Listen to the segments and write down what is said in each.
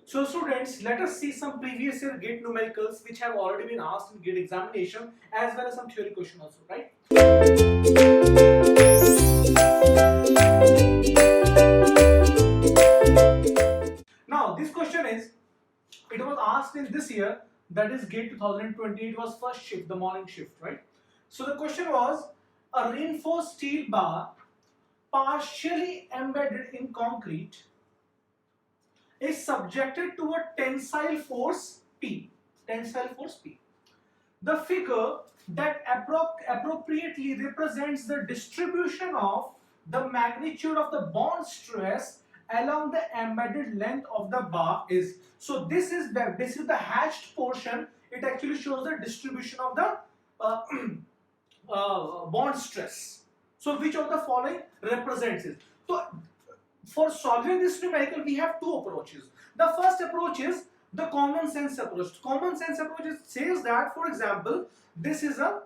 So students, let us see some previous year GATE numericals which have already been asked in GATE examination as well as some theory question also, right? Now this question is, it was asked in this year, that is GATE 2020, it was first shift, the morning shift, right? So the question was, a reinforced steel bar partially embedded in concrete is subjected to a tensile force P. Tensile force P. The figure that appropriately represents the distribution of the magnitude of the bond stress along the embedded length of the bar is. So this is the hatched portion. It actually shows the distribution of the uh, bond stress. So which of the following represents it? So for solving this numerical, we have two approaches. The first approach is the common sense approach. Common sense approach says that, for example, this is a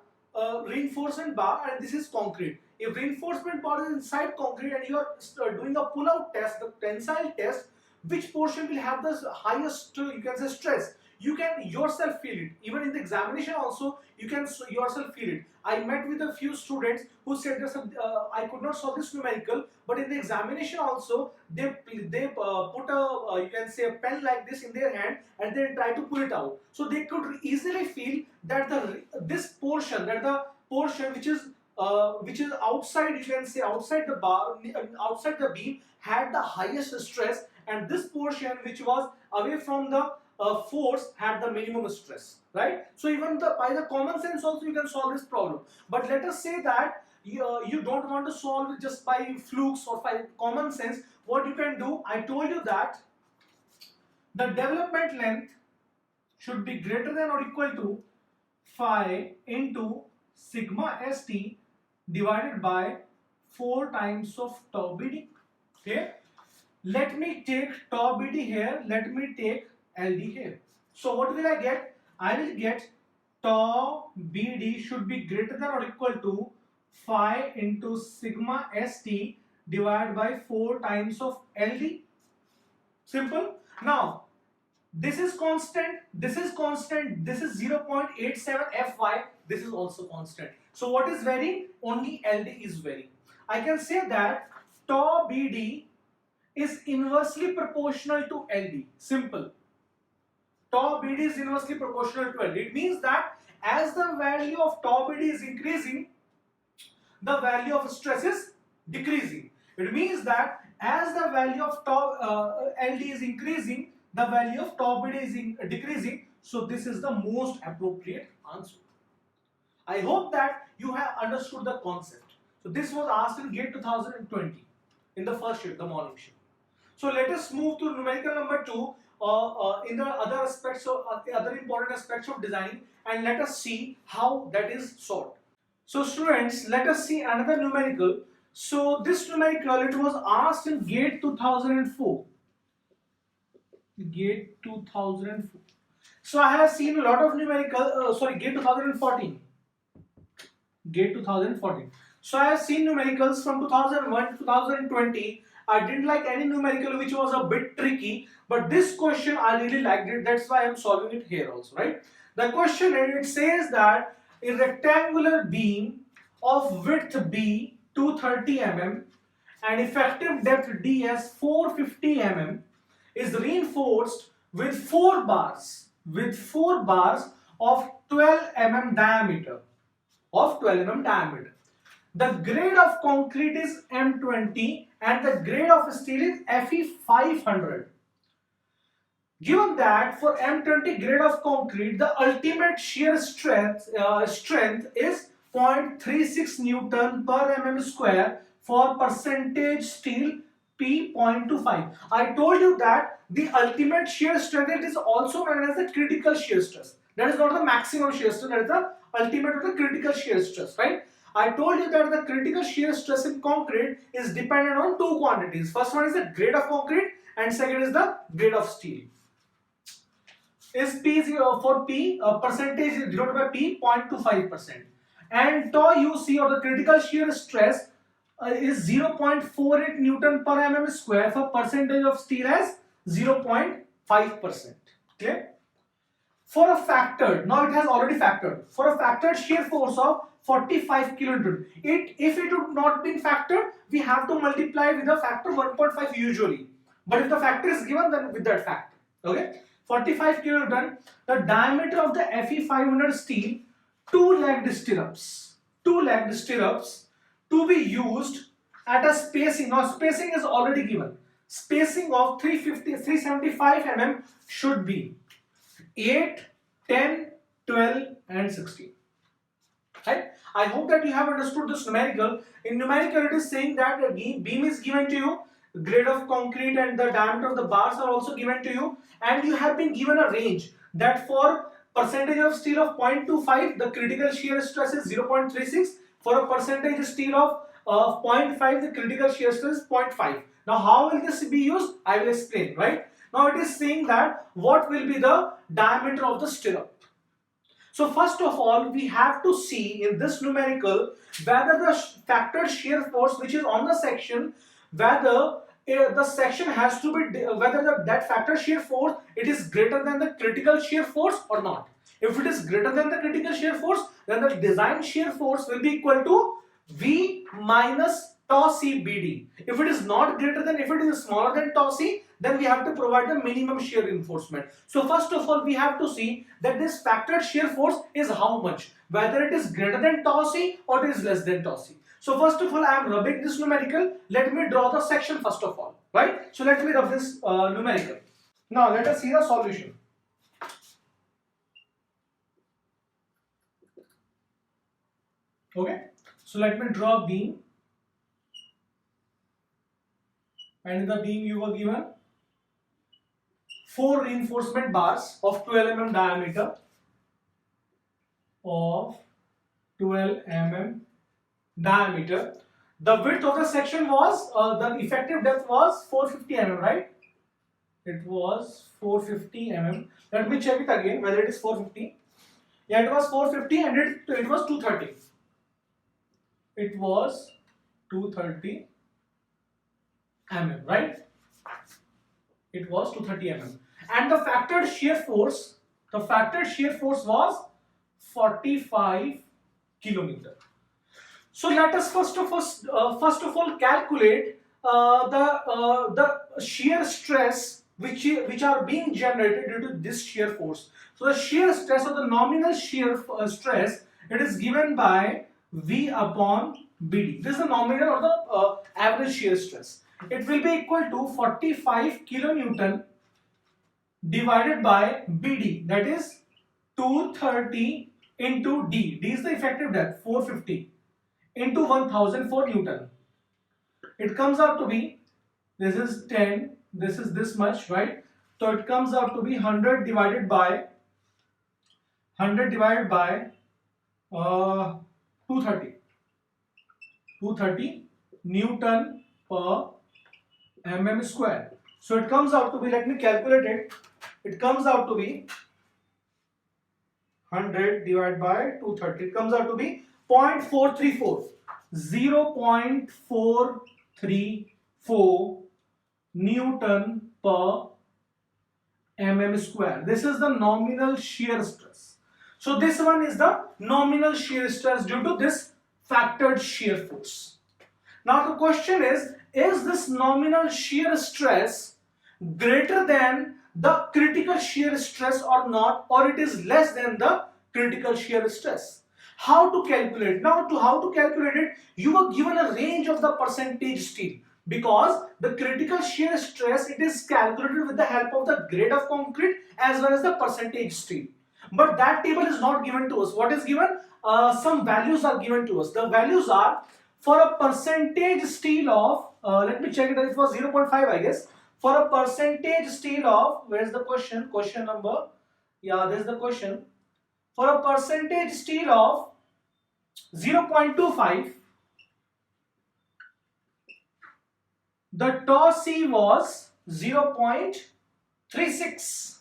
reinforcement bar and this is concrete. If reinforcement bar is inside concrete and you are doing a pull-out test, the tensile test, which portion will have the highest, you can say, stress? You can yourself feel it. Even in the examination also, you can yourself feel it. I met with a few students who said that I could not solve this numerical, but in the examination also, they put a you can say a pen like this in their hand and they try to pull it out. So they could easily feel that this portion, that the portion which is outside, you can say outside the bar, outside the beam, had the highest stress, and this portion which was away from the force had the minimum stress, right? So even by the common sense also you can solve this problem. But let us say that you don't want to solve it just by flukes or by common sense. What you can do, I told you that the development length should be greater than or equal to phi into sigma st divided by 4 times of tau bd. Okay, let me take tau bd here, let me take LD here. So what will I get? I will get tau BD should be greater than or equal to phi into sigma ST divided by 4 times of LD. Simple. Now this is constant, this is constant, this is 0.87 Fy, this is also constant. So what is varying? Only LD is varying. I can say that tau BD is inversely proportional to LD. Simple. Tau BD is inversely proportional to LD. It means that as the value of tau BD is increasing, the value of stress is decreasing. It means that as the value of tau LD is increasing, the value of tau BD is decreasing. So this is the most appropriate answer. I hope that you have understood the concept. So this was asked in GATE 2020 in the first shift, the morning shift. So let us move to numerical number 2. In the other aspects of the other important aspects of designing, and let us see how that is solved. So students, let us see another numerical. So this numerical, it was asked in GATE 2004. GATE 2004. So I have seen a lot of numerical, GATE 2014. GATE 2014. So I have seen numericals from 2001 to 2020. I didn't like any numerical which was a bit tricky, but this question I really liked it. That's why I'm solving it here also, right? The question, it says that a rectangular beam of width B 230 mm and effective depth D as 450 mm is reinforced with 4 bars of 12 mm diameter. The grade of concrete is M20 and the grade of steel is Fe500. Given that for M20 grade of concrete, the ultimate shear strength is 0.36 Newton per mm square for percentage steel P 0.25. I told you that the ultimate shear strength is also known as the critical shear stress. That is not the maximum shear stress, that is the ultimate of the critical shear stress, right? I told you that the critical shear stress in concrete is dependent on two quantities. First one is the grade of concrete and second is the grade of steel. Is P for P percentage is denoted by P 0.25%, and tau UC or the critical shear stress is 0.48 Newton per mm square for percentage of steel as 0.25. 5%. Clear? For a factored, now it has already factored, for a factored shear force of 45 kilonewton, if it would not been factored, we have to multiply with a factor 1.5 usually. But if the factor is given, then with that factor. Okay? 45 kilonewton, the diameter of the Fe 500 steel, 2-legged stirrups. 2-legged stirrups to be used at a spacing. Now spacing is already given. Spacing of 375 mm should be 8, 10, 12 and 16. Right? I hope that you have understood this numerical. In numerical it is saying that a beam is given to you, the grade of concrete and the diameter of the bars are also given to you, and you have been given a range that for percentage of steel of 0.25 the critical shear stress is 0.36, for a percentage steel of 0.5 the critical shear stress is 0.5. Now how will this be used? I will explain, right? Now it is saying that what will be the diameter of the stirrup. So first of all, we have to see in this numerical whether the factored shear force which is on the section, whether the section has to be, whether that factored shear force it is greater than the critical shear force or not. If it is greater than the critical shear force, then the design shear force will be equal to V minus tau C BD. If it is not greater than, if it is smaller than tau C, then we have to provide the minimum shear reinforcement. So first of all, we have to see that this factored shear force is how much, whether it is greater than tau C or it is less than tau C. So first of all, I am rubbing this numerical. Let me draw the section first of all, right? So let me rub this numerical. Now let us see the solution. Okay, so let me draw a beam, and in the beam you were given 4 reinforcement bars of 12 mm diameter, of 12 mm diameter. The width of the section was, the effective depth was 450 mm, right? It was 450 mm. Let me check it again whether it is 450. Yeah, it was 450 and it was 230. It was 230 mm, right? It was 230 mm. And the factored shear force, was 45 kilonewton. So let us first of all calculate the shear stress which are being generated due to this shear force. So the shear stress or the nominal shear stress, it is given by V upon BD. This is the nominal or the average shear stress. It will be equal to 45 kilonewton divided by BD, that is 230 into D. D is the effective depth, 450 into 1004 Newton. It comes out to be, this is 10, this is this much, right? So it comes out to be 100 divided by 230 Newton per mm square. So it comes out to be, let me calculate it. It comes out to be 100 divided by 230. It comes out to be 0.434. 0.434 Newton per mm square. This is the nominal shear stress. So this one is the nominal shear stress due to this factored shear force. Now the question is this nominal shear stress greater than the critical shear stress or not, or it is less than the critical shear stress? How to calculate? Now how to calculate it, you were given a range of the percentage steel, because the critical shear stress, it is calculated with the help of the grade of concrete as well as the percentage steel. But that table is not given to us. What is given? Some values are given to us. The values are, for a percentage steel of, let me check it, it was 0.5 I guess. For a percentage steel of, where's the question? Question number, yeah, this is the question. For a percentage steel of 0.25, the tau C was 0.36.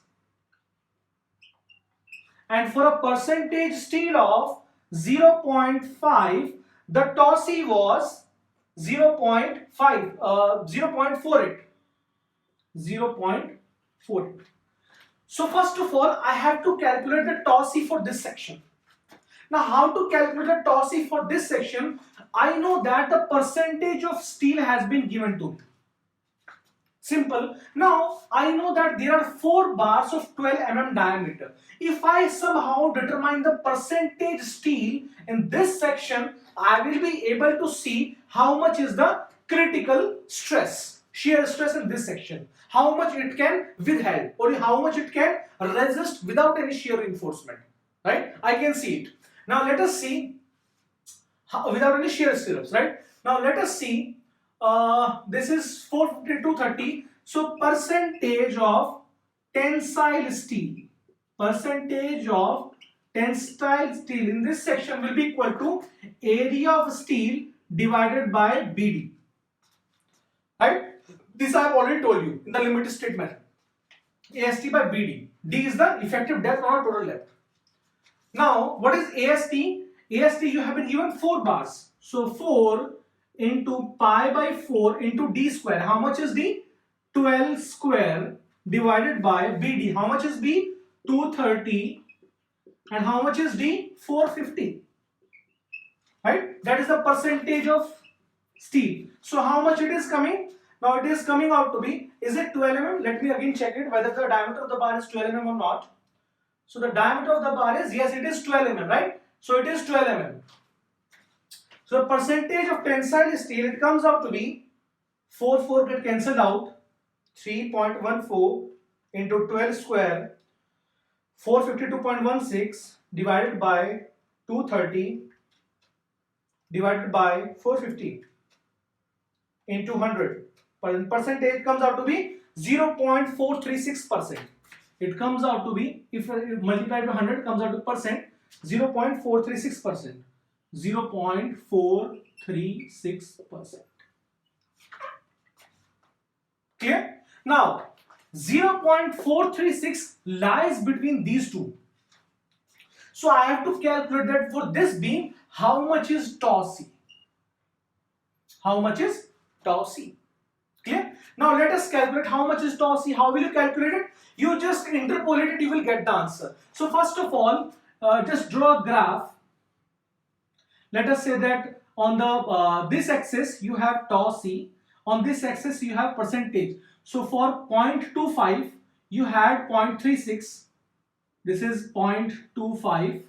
And for a percentage steel of 0.5, the tau C was 0.48. So first of all, I have to calculate the TOSI for this section. Now, how to calculate the TOSI for this section? I know that the percentage of steel has been given to me. Simple. Now, I know that there are 4 bars of 12 mm diameter. If I somehow determine the percentage steel in this section, I will be able to see how much is the critical stress, shear stress in this section. How much it can withhold or how much it can resist without any shear reinforcement. Right? I can see it. Now, let us see without any shear stirrups. Right? Now, let us see. This is 450 to 30. So percentage of tensile steel in this section will be equal to area of steel divided by BD. Right? This I have already told you in the limited state method. AST by BD. D is the effective depth or total depth. Now, what is AST? AST you have been given 4 bars. So 4 into pi by 4 into D square. How much is D? 12 square divided by BD. How much is B? 230. And how much is D? 450. Right? That is the percentage of steel. So how much it is coming? Now it is coming out to be, is it 12 mm? Let me again check it whether the diameter of the bar is 12 mm or not. So the diameter of the bar is, yes, it is 12 mm, right? So it is 12 mm. So the percentage of tensile steel, it comes out to be 4 get cancelled out, 3.14 into 12 square, 452.16 divided by 230 divided by 450 into 100. Percentage comes out to be 0.436%. It comes out to be, if multiplied by 100, comes out to percent, 0.436%. 0.436%. Clear? Now, 0.436 lies between these two. So I have to calculate that for this beam, how much is TOSI? How much is TOSI? Clear? Now let us calculate how much is TOSI. How will you calculate it? You just interpolate it, you will get the answer. So first of all, just draw a graph. Let us say that on the this axis you have TOSI, on this axis you have percentage. So for 0.25 you had 0.36, this is 0.25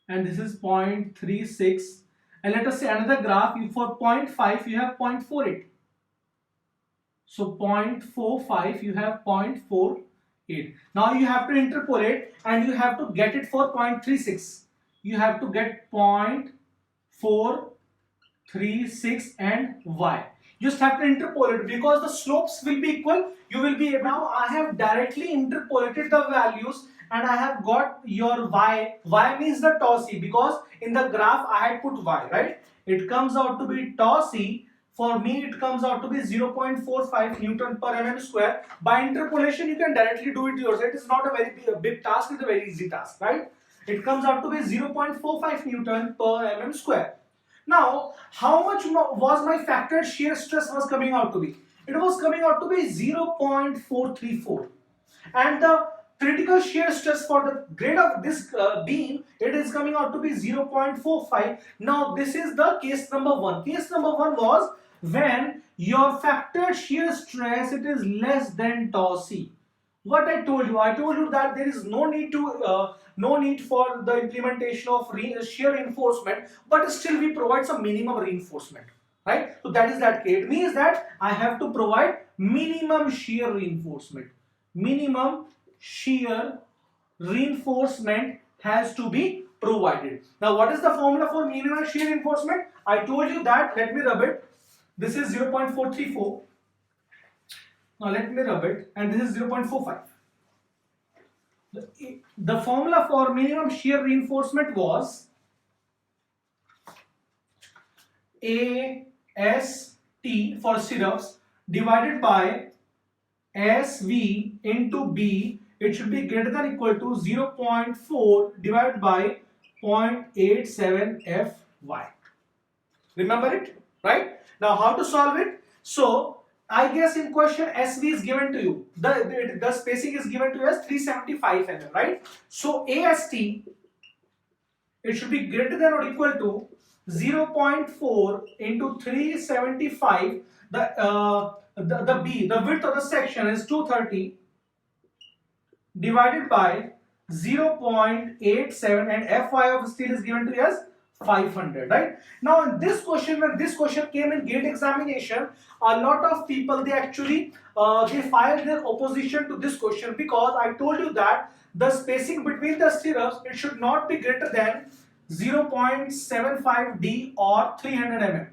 and this is 0.36, and let us say another graph, for 0.5 you have 0.48. So 0.45 you have 0.48. Now you have to interpolate and you have to get it for 0.36. You have to get 0.436 and y. You just have to interpolate because the slopes will be equal. You will be able. Now I have directly interpolated the values and I have got your y. Y means the TOSI because in the graph I had put y, right? It comes out to be TOSI. For me, it comes out to be 0.45 Newton per mm square. By interpolation, you can directly do it yourself. It is not a very big task, it's a very easy task, right? It comes out to be 0.45 Newton per mm square. Now, how much was my factored shear stress was coming out to be? It was coming out to be 0.434. And the critical shear stress for the grade of this beam, it is coming out to be 0.45. Now, this is the case number 1. Case number 1 was when your factored shear stress, it is less than TOSI. What I told you that there is no need to no need for the implementation of shear reinforcement, but still we provide some minimum reinforcement, right? So that is that case. It means that I have to provide minimum shear reinforcement. Minimum shear reinforcement has to be provided. Now, what is the formula for minimum shear reinforcement? I told you that. Let me rub it. This is 0.434. Now let me rub it, and this is 0.45. The formula for minimum shear reinforcement was AST for stirrups divided by SV into B. It should be greater than or equal to 0.4 divided by 0.87 Fy. Remember it, right? Now how to solve it? So I guess in question SV is given to you. The spacing is given to you as 375 mm, right? So AST, it should be greater than or equal to 0.4 into 375. The B, the width of the section is 230 divided by 0.87, and Fy of steel is given to you as 500, right? Now in this question, when this question came in gate examination, a lot of people, they actually they filed their opposition to this question, because I told you that the spacing between the stirrups, it should not be greater than 0.75 D or 300 mm,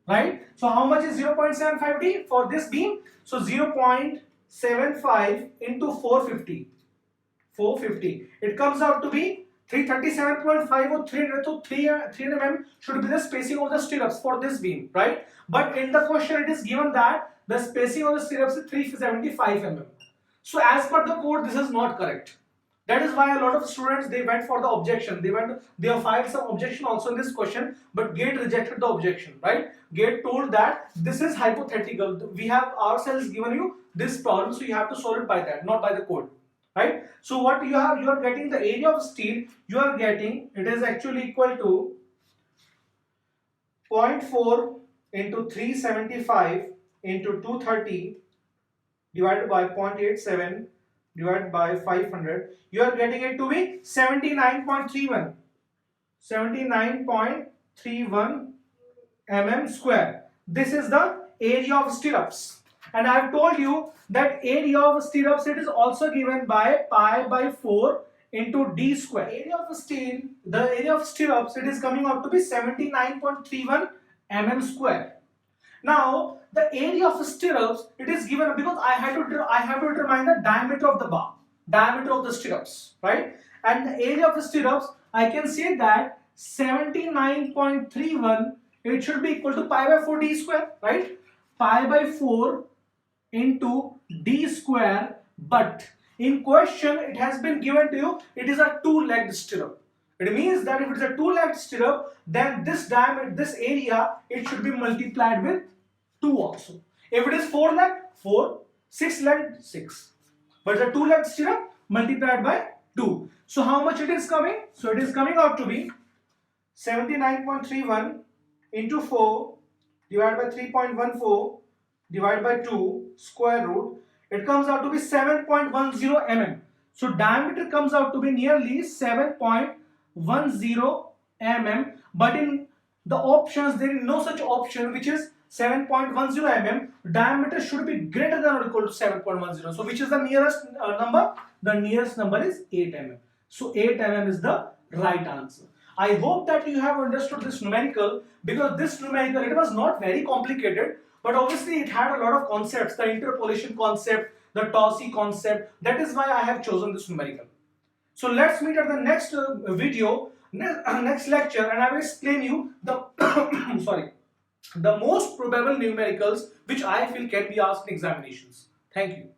right? So how much is 0.75 D for this beam? So 0.75 into 450, it comes out to be 337.5 or 300. So 300 mm should be the spacing of the stirrups for this beam, right? But in the question it is given that the spacing of the stirrups is 375 mm. So as per the code, this is not correct. That is why a lot of students, they went for the objection. They have filed some objection also in this question, but GATE rejected the objection, right? GATE told that this is hypothetical. We have ourselves given you this problem, so you have to solve it by that, not by the code, right? So what you are getting the area of steel. You are getting, it is actually equal to 0.4 into 375 into 230 divided by 0.87 divided by 500. You are getting it to be 79.31 mm square. This is the area of stirrups, and I have told you that area of stirrups, it is also given by pi by 4 into d square. Area of steel, the area of stirrups, it is coming out to be 79.31 mm square. Now the area of stirrups, it is given because I have to determine the diameter of the bar, diameter of the stirrups, right? And the area of the stirrups, I can say that 79.31, it should be equal to pi by 4 d square, right? Pi by 4 into d square, but in question it has been given to you, it is a two-legged stirrup. It means that if it is a two-legged stirrup, then this diameter, this area, it should be multiplied with 2 also. If it is 4-legged, 4, 6-legged, 6. But the 2-legged stirrup multiplied by 2. So how much it is coming? So it is coming out to be 79.31 into 4 divided by 3.14 divided by 2 square root. It comes out to be 7.10 mm. So diameter comes out to be nearly 7.10 mm. But in the options, there is no such option which is 7.10 mm. Diameter should be greater than or equal to 7.10. So which is the nearest number? The nearest number is 8 mm. So 8 mm is the right answer. I hope that you have understood this numerical, because this numerical, it was not very complicated, but obviously it had a lot of concepts, the interpolation concept, the Taussig concept. That is why I have chosen this numerical. So let's meet at the next video, next lecture, and I will explain you the the most probable numericals which I feel can be asked in examinations. Thank you.